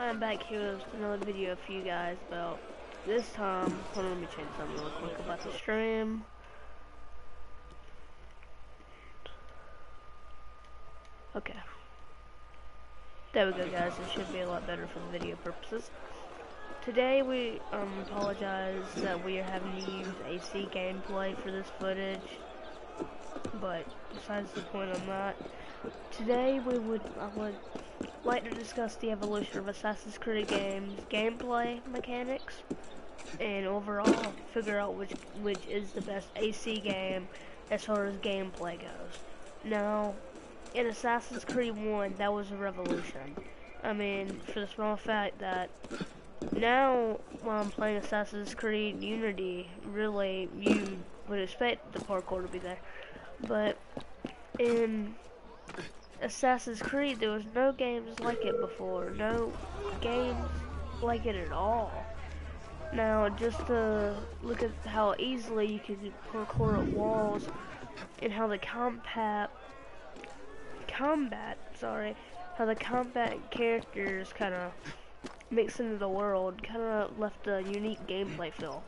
I'm back here with another video for you guys about this time. Hold on, let me change something real quick about the stream. Okay. There we go, guys. It should be a lot better for the video purposes. Today we apologize that we are having to use AC gameplay for this footage, but besides the point on that, today I would like to discuss the evolution of Assassin's Creed games, gameplay mechanics, and overall figure out which is the best AC game as far as gameplay goes. Now, in Assassin's Creed 1, that was a revolution. I mean, for the small fact that now, while I'm playing Assassin's Creed Unity, really, you would expect the parkour to be there. But in Assassin's Creed, there was no games like it before. No games like it at all. Now, just to look at how easily you can parkour up walls, and how the combat characters kind of mix into the world, kind of left a unique gameplay feel.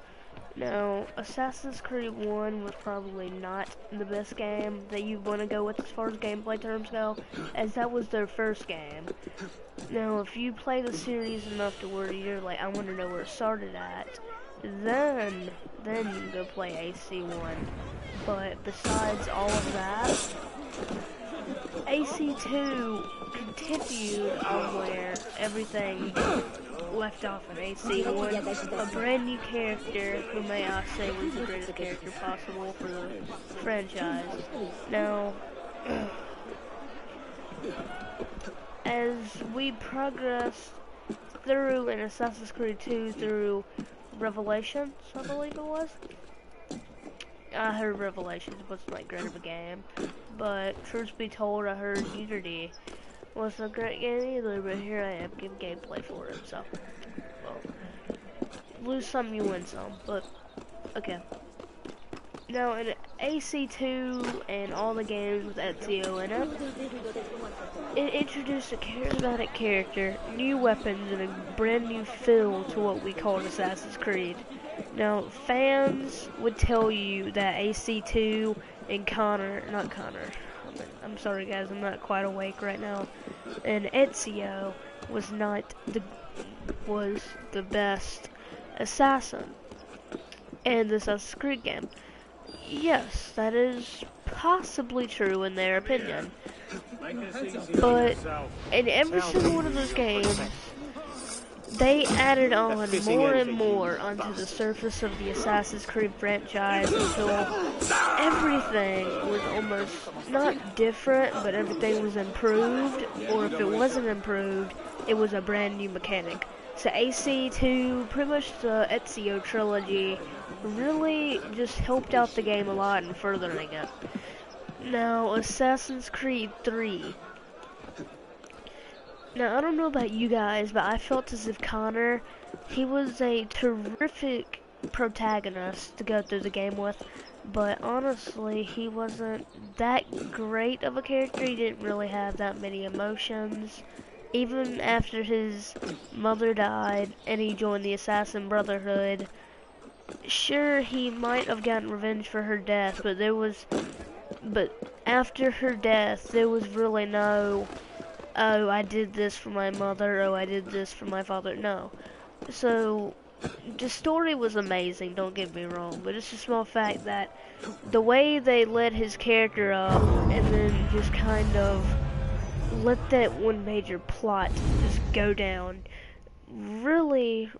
Now, Assassin's Creed 1 was probably not the best game that you want to go with as far as gameplay terms go, as that was their first game. Now, if you play the series enough to where you're like, I want to know where it started at, then you can go play AC1. But besides all of that, AC2 continued on where everything left off in AC1. A brand new character, who may I say was the greatest character possible for the franchise. Now, as we progressed through in Assassin's Creed 2 through Revelations, I believe it was. I heard Revelations wasn't that great of a game, but truth be told, I heard Unity wasn't a great game either, but here I am giving gameplay for it, so, well, lose some, you win some, but, okay. Now, in AC2 and all the games with Ezio in it introduced a charismatic character, new weapons, and a brand new feel to what we called Assassin's Creed. Now, fans would tell you that AC2 and I'm sorry guys, I'm not quite awake right now, and Ezio was the best assassin in the Assassin's Creed game. Yes, that is possibly true in their opinion. But in every single one of those games, they added on more and more onto the surface of the Assassin's Creed franchise until everything was almost not different, but everything was improved, or if it wasn't improved, it was a brand new mechanic. So AC2, pretty much the Ezio trilogy, really just helped out the game a lot in furthering it. Now, Assassin's Creed 3. Now, I don't know about you guys, but I felt as if Connor, he was a terrific protagonist to go through the game with, but honestly, he wasn't that great of a character. He didn't really have that many emotions. Even after his mother died and he joined the Assassin Brotherhood, sure, he might have gotten revenge for her death, but after her death, there was really no, oh, I did this for my mother, oh, I did this for my father, no. So, the story was amazing, don't get me wrong, but it's a small fact that the way they led his character up, and then just kind of let that one major plot just go down, really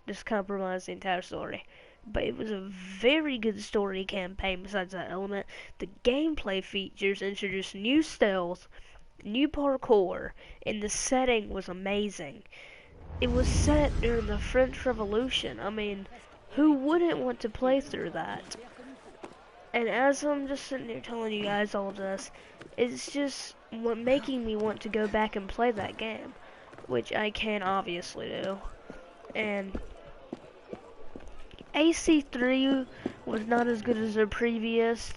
just compromised the entire story. But it was a very good story campaign besides that element. The gameplay features introduced new stealth, new parkour, and the setting was amazing. It was set during the French Revolution. I mean, who wouldn't want to play through that? And as I'm just sitting here telling you guys all this, it's just making me want to go back and play that game, which I can obviously do. And AC3 was not as good as their previous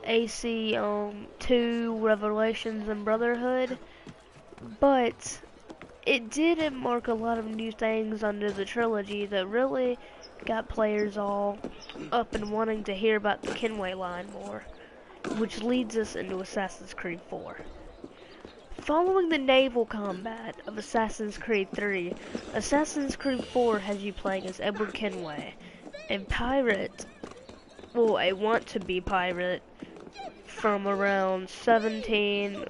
AC2, Revelations, and Brotherhood, but it did mark a lot of new things under the trilogy that really got players all up and wanting to hear about the Kenway line more, which leads us into Assassin's Creed 4. Following the naval combat of Assassin's Creed 3, Assassin's Creed 4 has you playing as Edward Kenway, a pirate, well, a want-to-be pirate from around 17...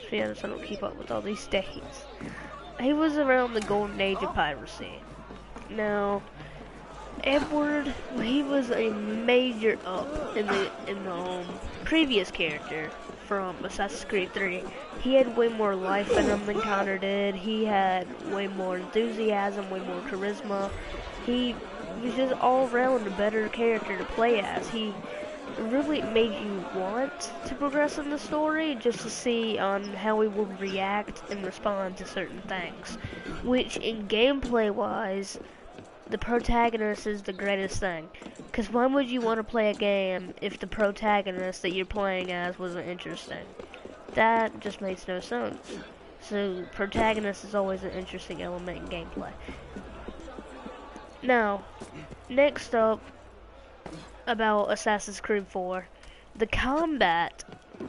To be honest, I don't keep up with all these dates. He was around the golden age of piracy. Now, Edward, he was a major up in the previous character from Assassin's Creed 3. He had way more life in him than Connor did. He had way more enthusiasm, way more charisma. He was just all around a better character to play as. He really made you want to progress in the story just to see on how he would react and respond to certain things. Which, in gameplay wise, the protagonist is the greatest thing. Because why would you want to play a game if the protagonist that you're playing as wasn't interesting? That just makes no sense. So, protagonist is always an interesting element in gameplay. Now, next up, about Assassin's Creed 4. The combat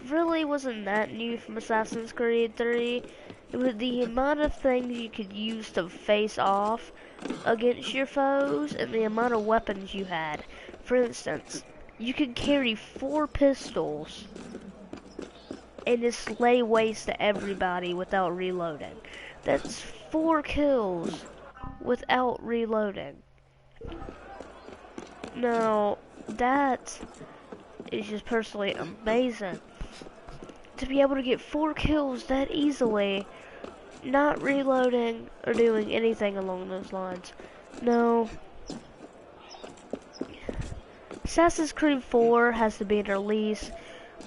really wasn't that new from Assassin's Creed 3. It was the amount of things you could use to face off against your foes and the amount of weapons you had. For instance, you could carry 4 pistols and just lay waste to everybody without reloading. That's 4 kills without reloading. Now, that is just personally amazing. To be able to get 4 kills that easily, not reloading or doing anything along those lines. No. Assassin's Creed 4 has to be at least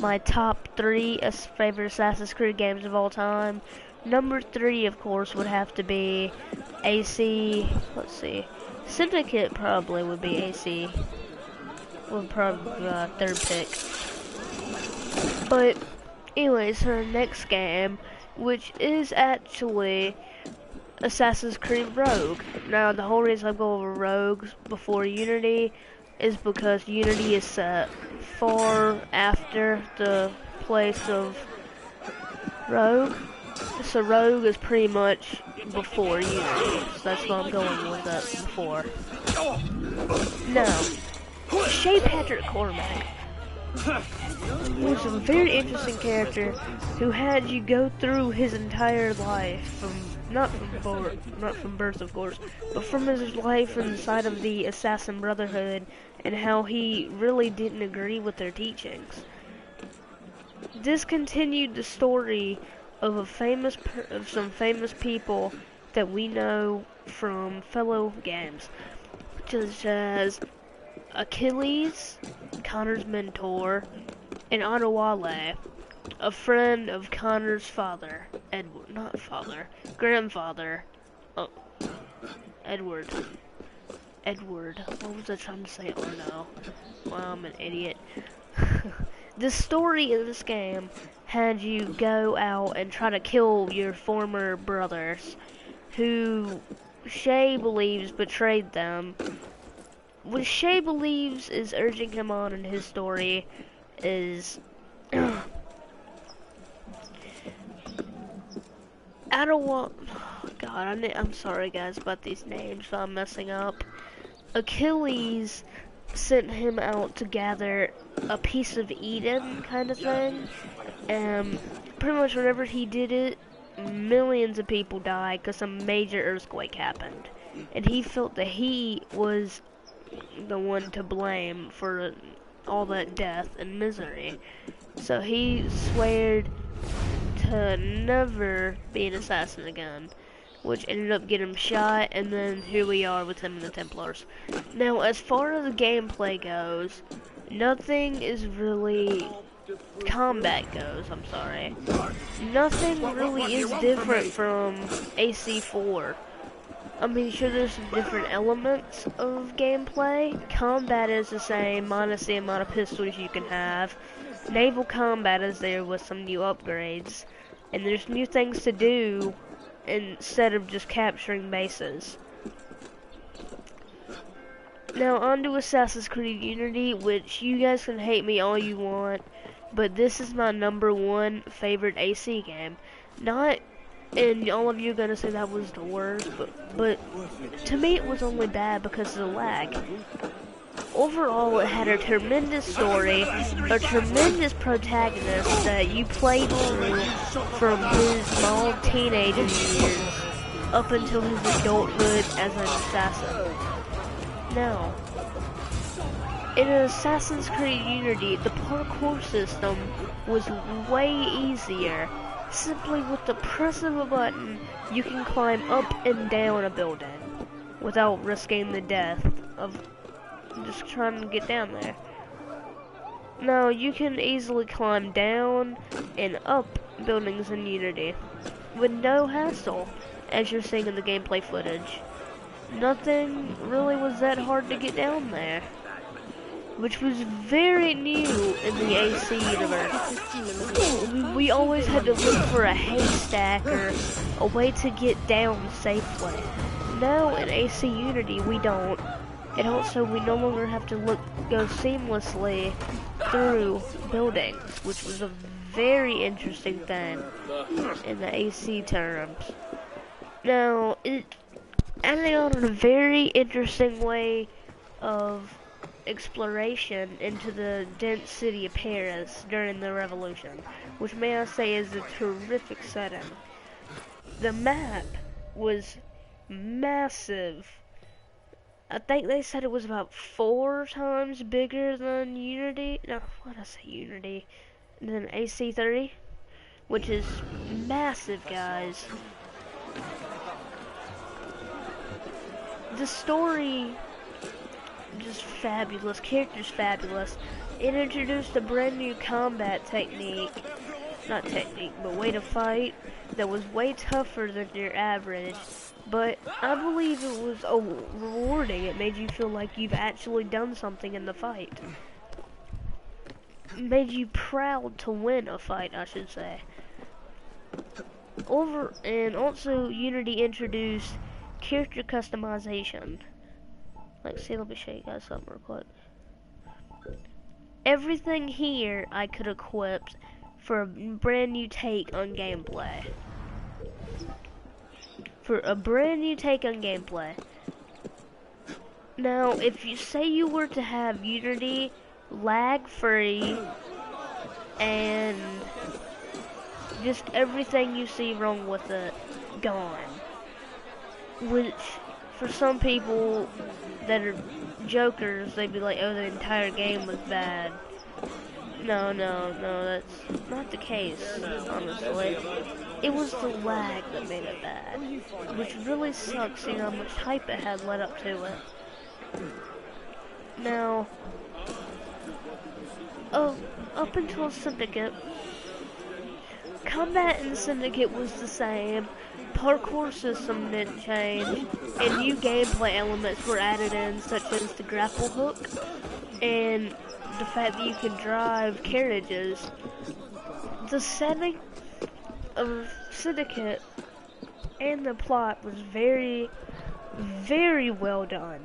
my top 3 favorite Assassin's Creed games of all time. Number 3, of course, would have to be AC. Let's see. Syndicate probably would be AC. Would probably be my 3rd pick. But, anyways, her next game, which is actually Assassin's Creed Rogue. Now, the whole reason I go over Rogue before Unity is because Unity is set far after the place of Rogue. So Rogue is pretty much before Unity. So that's why I'm going with that before. Now, Shay Patrick Cormac was a very interesting character who had you go through his entire life from not from birth, of course, but from his life inside of the Assassin Brotherhood and how he really didn't agree with their teachings. This continued the story of some famous people that we know from fellow games, such as Achilles, Connor's mentor, and Adewale, a friend of Connor's father, grandfather, Edward. What was I trying to say? Oh no. Well, I'm an idiot. The story in this game had you go out and try to kill your former brothers, who Shay believes betrayed them. What Shay believes is urging him on in his story is I'm sorry guys about these names, so I'm messing up. Achilles sent him out to gather a piece of Eden kind of thing, and pretty much whenever he did it, millions of people died because some major earthquake happened, and he felt that he was the one to blame for all that death and misery. So he sweared to never be an assassin again, which ended up getting him shot, and then here we are with him and the Templars. Now, as far as the gameplay goes, nothing is really... combat goes, I'm sorry. Nothing really is different from AC4. I mean, sure, there's some different elements of gameplay. Combat is the same, minus the amount of pistols you can have. Naval combat is there with some new upgrades. And there's new things to do instead of just capturing bases. Now on to Assassin's Creed Unity, which you guys can hate me all you want, but this is my #1 favorite AC game. Not, and all of you are gonna say that was the worst, but to me it was only bad because of the lag. Overall, it had a tremendous story, a tremendous protagonist that you played through from his small teenage years up until his adulthood as an assassin. Now, in Assassin's Creed Unity, the parkour system was way easier. Simply with the press of a button, you can climb up and down a building without risking the death of just trying to get down there. Now, you can easily climb down and up buildings in Unity with no hassle, as you're seeing in the gameplay footage. Nothing really was that hard to get down there, which was very new in the AC universe. We always had to look for a haystack or a way to get down safely. Now in AC Unity we don't. And also we no longer have to go seamlessly through buildings, which was a very interesting thing in the AC terms. Now, it added on a very interesting way of exploration into the dense city of Paris during the Revolution, which may I say is a terrific setting. The map was massive. I think they said it was about 4 times bigger than Unity. No, what did I say, Unity? Than AC3, which is massive, guys. The story, just fabulous. Characters fabulous. It introduced a brand new combat technique. Not technique, but way to fight that was way tougher than your average. But I believe it was rewarding. It made you feel like you've actually done something in the fight. It made you proud to win a fight, I should say. And also Unity introduced character customization. Like, see, let me show you guys something real quick. Everything here I could equip for a brand new take on gameplay. Now, if you say you were to have Unity lag-free and just everything you see wrong with it gone, which for some people that are jokers, they'd be like, oh, the entire game was bad. No, that's not the case, honestly. It was the lag that made it bad, which really sucks, seeing how much hype it had led up to it. Now, up until Syndicate, combat in Syndicate was the same, parkour system didn't change, and new gameplay elements were added in, such as the grapple hook, and the fact that you can drive carriages. The setting of Syndicate and the plot was very, very well done.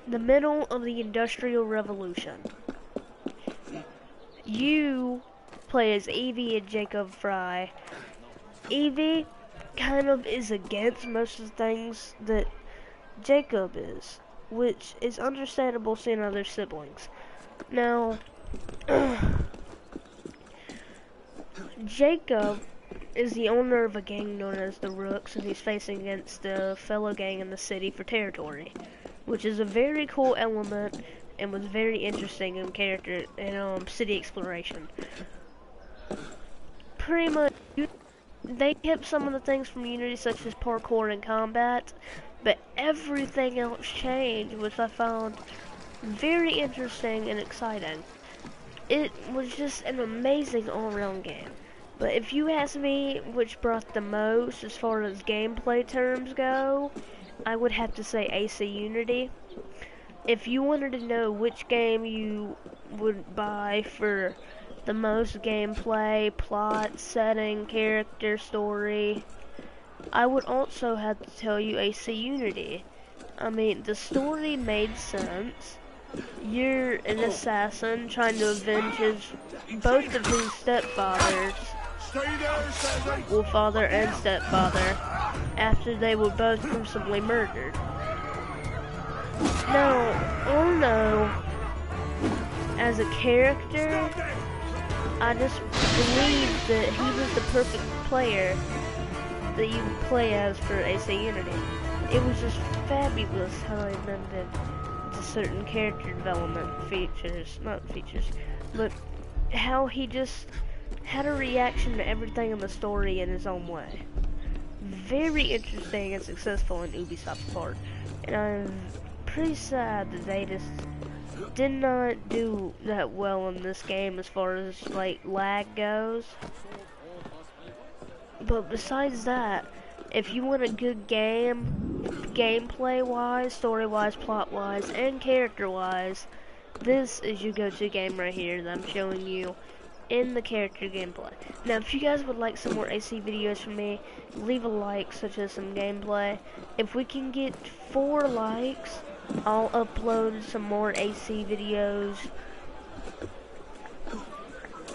The middle of the Industrial Revolution. You play as Evie and Jacob Fry. Evie kind of is against most of the things that Jacob is, which is understandable seeing other siblings. Now, Jacob is the owner of a gang known as the Rooks, and he's facing against a fellow gang in the city for territory, which is a very cool element and was very interesting in character and city exploration. Pretty much, they kept some of the things from Unity, such as parkour and combat, but everything else changed, which I found very interesting and exciting. It was just an amazing all-around game. But if you ask me which brought the most as far as gameplay terms go, I would have to say AC Unity. If you wanted to know which game you would buy for the most gameplay, plot, setting, character, story, I would also have to tell you AC Unity. I mean, the story made sense. You're an assassin trying to avenge both of his stepfathers, well, father and stepfather, after they were both gruesomely murdered. Now, Ono, as a character, I just believed that he was the perfect player that you would play as for AC Unity. It was just fabulous how they amended to certain character development features, not features, but how he just had a reaction to everything in the story in his own way. Very interesting and successful in Ubisoft's part, and I'm pretty sad that they just did not do that well in this game as far as like lag goes. But besides that, if you want a good game, gameplay wise, story wise, plot wise, and character wise, this is your go-to game right here that I'm showing you in the character gameplay. Now, if you guys would like some more AC videos from me, leave a like, such as some gameplay. If we can get 4 likes, I'll upload some more AC videos.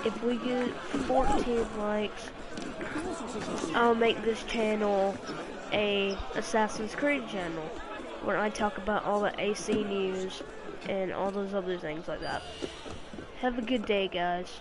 If we get 14 likes, I'll make this channel a Assassin's Creed channel, where I talk about all the AC news and all those other things like that. Have a good day, guys.